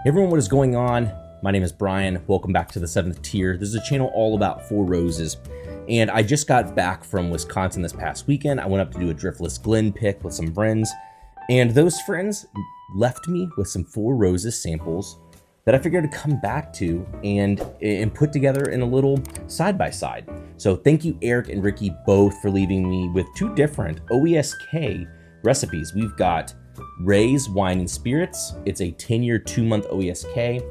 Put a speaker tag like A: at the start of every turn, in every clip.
A: Hey everyone, what is going on? My name is Brian. Welcome back to the 7th Tier. This is a channel all about Four Roses. And I just got back from Wisconsin this past weekend. I went up to do a Driftless Glen pick with some friends. And those friends left me with some Four Roses samples that I figured to come back to and put together in a little side-by-side. So thank you, Eric and Ricky, both for leaving me with two different OESK recipes. We've got Ray's Wine and Spirits. It's a 10-year, 2-month OESK,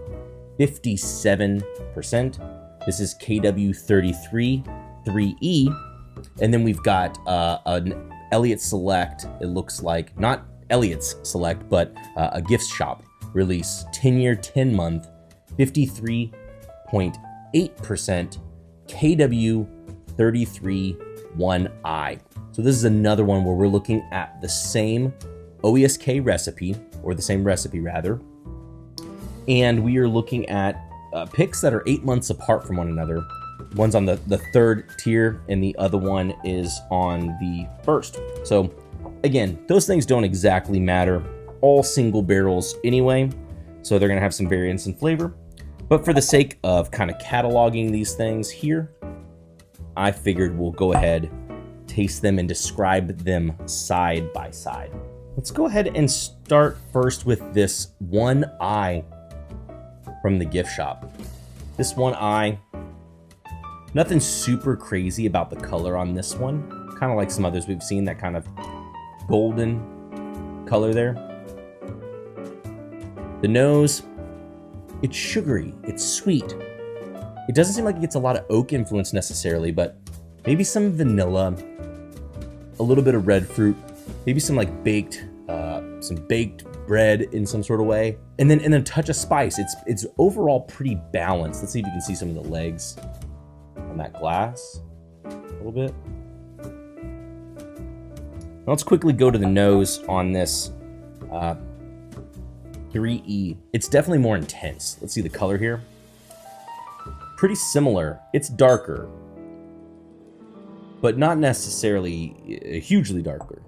A: 57%. This is KW-33-3E. And then we've got an Elliott Select. It looks like, not Elliott's Select, but a gift shop release, 10-year, 10-month, 53.8% KW-33-1I. So this is another one where we're looking at the same OESK recipe, or the same recipe rather, and we are looking at picks that are 8 months apart from one another. One's on the 3rd tier and the other one is on the 1st. So again, those things don't exactly matter. All single barrels anyway, so they're gonna have some variance in flavor. But for the sake of kind of cataloging these things here, I figured we'll go ahead, taste them, and describe them side by side. Let's go ahead and start first with this 1I from the gift shop. This 1I, nothing super crazy about the color on this one. Kind of like some others we've seen, that kind of golden color there. The nose, it's sugary, it's sweet. It doesn't seem like it gets a lot of oak influence necessarily, but maybe some vanilla, a little bit of red fruit, maybe some like baked bread in some sort of way, and then a touch of spice. It's overall pretty balanced. Let's see if you can see some of the legs on that glass a little bit. Now let's quickly go to the nose on this 3E. It's definitely more intense. Let's see the color here. Pretty similar. It's darker, but not necessarily hugely darker.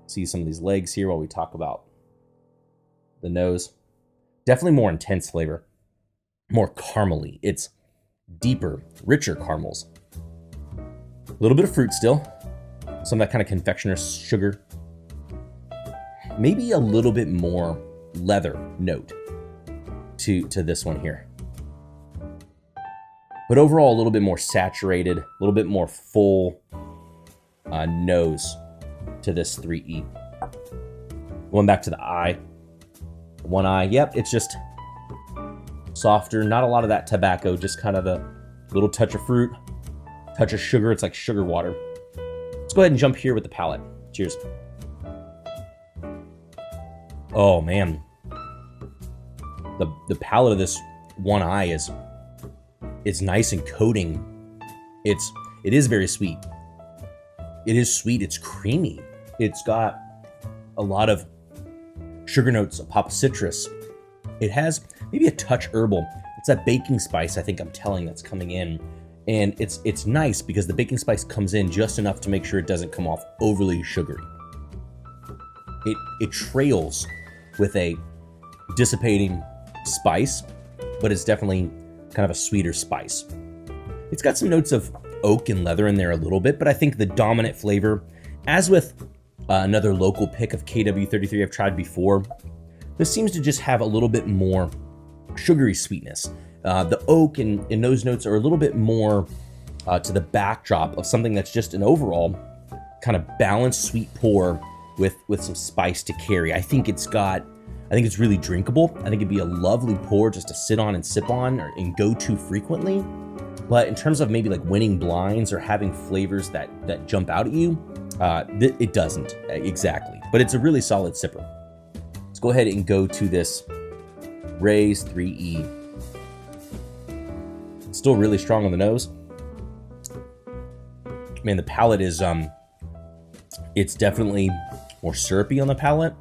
A: See some of these legs here while we talk about the nose. Definitely more intense flavor, more caramely. It's deeper, richer caramels. A little bit of fruit still, some of that kind of confectioner's sugar. Maybe a little bit more leather note to this one here. But overall, a little bit more saturated, a little bit more full nose to this 3E. Going back to the eye, 1I, yep, it's just softer, not a lot of that tobacco, just kind of a little touch of fruit, touch of sugar. It's like sugar water. Let's go ahead and jump here with the palate. Cheers. Oh man, the palate of this 1I is nice and coating. It is very sweet. It is sweet. It's creamy. It's got a lot of sugar notes, a pop of citrus. It has maybe a touch herbal. It's that baking spice I think I'm telling that's coming in. And it's nice because the baking spice comes in just enough to make sure it doesn't come off overly sugary. It trails with a dissipating spice, but it's definitely kind of a sweeter spice. It's got some notes of oak and leather in there a little bit, but I think the dominant flavor, as with another local pick of KW-33 I've tried before, this seems to just have a little bit more sugary sweetness. The oak and those notes are a little bit more to the backdrop of something that's just an overall kind of balanced sweet pour with some spice to carry. I think it's really drinkable. I think it'd be a lovely pour just to sit on and sip on and go to frequently. But in terms of maybe like winning blinds or having flavors that jump out at you, it doesn't exactly. But it's a really solid sipper. Let's go ahead and go to this Ray's 3E. It's still really strong on the nose. Man, the palate is it's definitely more syrupy on the palate,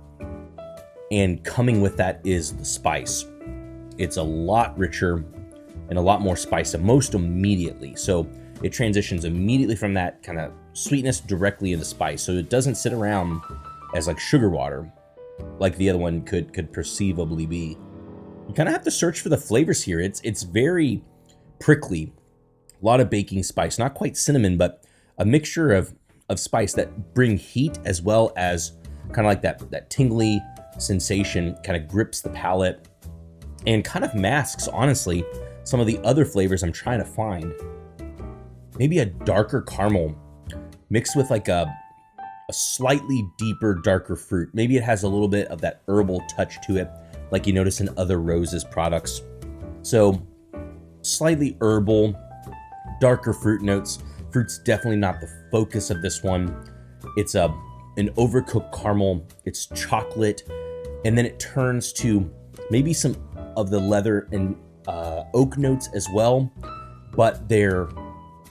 A: and coming with that is the spice. It's a lot richer and a lot more spice most immediately. So it transitions immediately from that kind of sweetness directly into spice. So it doesn't sit around as like sugar water like the other one could perceivably be. you kind of have to search for the flavors here. It's very prickly, a lot of baking spice, not quite cinnamon, but a mixture of spice that bring heat as well as kind of like that tingly sensation, kind of grips the palate and kind of masks, honestly, some of the other flavors I'm trying to find. Maybe a darker caramel mixed with like a slightly deeper, darker fruit. Maybe it has a little bit of that herbal touch to it, like you notice in other Roses products. So slightly herbal, darker fruit notes. Fruit's definitely not the focus of this one. It's an overcooked caramel, it's chocolate, and then it turns to maybe some of the leather and oak notes as well, but they're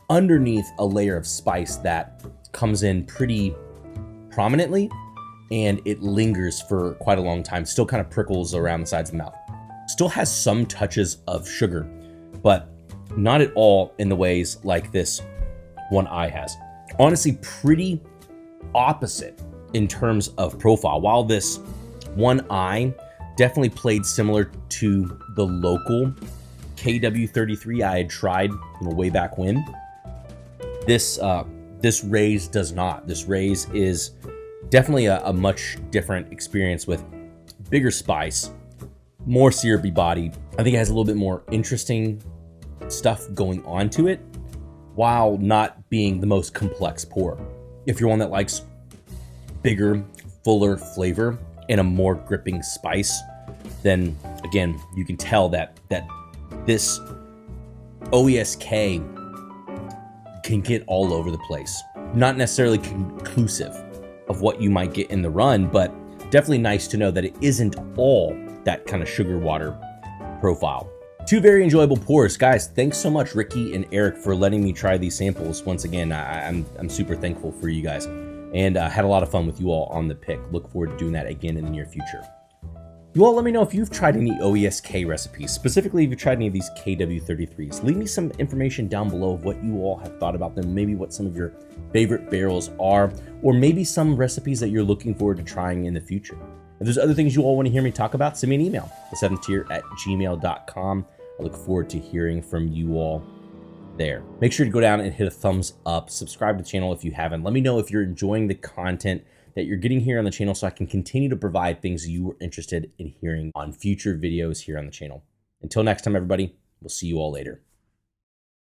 A: underneath a layer of spice that comes in pretty prominently, and it lingers for quite a long time. Still kind of prickles around the sides of the mouth. Still has some touches of sugar, but not at all in the ways like this 1I has. Honestly, pretty opposite in terms of profile. While this 1I definitely played similar to the local KW-33 I had tried way back when, this Raise does not. This Raise is definitely a much different experience with bigger spice, more syrupy body. I think it has a little bit more interesting stuff going on to it, while not being the most complex pour. If you're one that likes bigger, fuller flavor and a more gripping spice, then again, you can tell that this OESK can get all over the place. Not necessarily conclusive of what you might get in the run, but definitely nice to know that it isn't all that kind of sugar water profile. Two very enjoyable pours. Guys, thanks so much, Ricky and Eric, for letting me try these samples. Once again, I'm super thankful for you guys, and had a lot of fun with you all on the pick. Look forward to doing that again in the near future. You all let me know if you've tried any OESK recipes, specifically if you've tried any of these KW-33s. Leave me some information down below of what you all have thought about them, maybe what some of your favorite barrels are, or maybe some recipes that you're looking forward to trying in the future. If there's other things you all want to hear me talk about, send me an email, the7thtier@gmail.com. I look forward to hearing from you all there. Make sure to go down and hit a thumbs up, subscribe to the channel if you haven't. Let me know if you're enjoying the content that you're getting here on the channel so I can continue to provide things you are interested in hearing on future videos here on the channel. Until next time, everybody, we'll see you all later.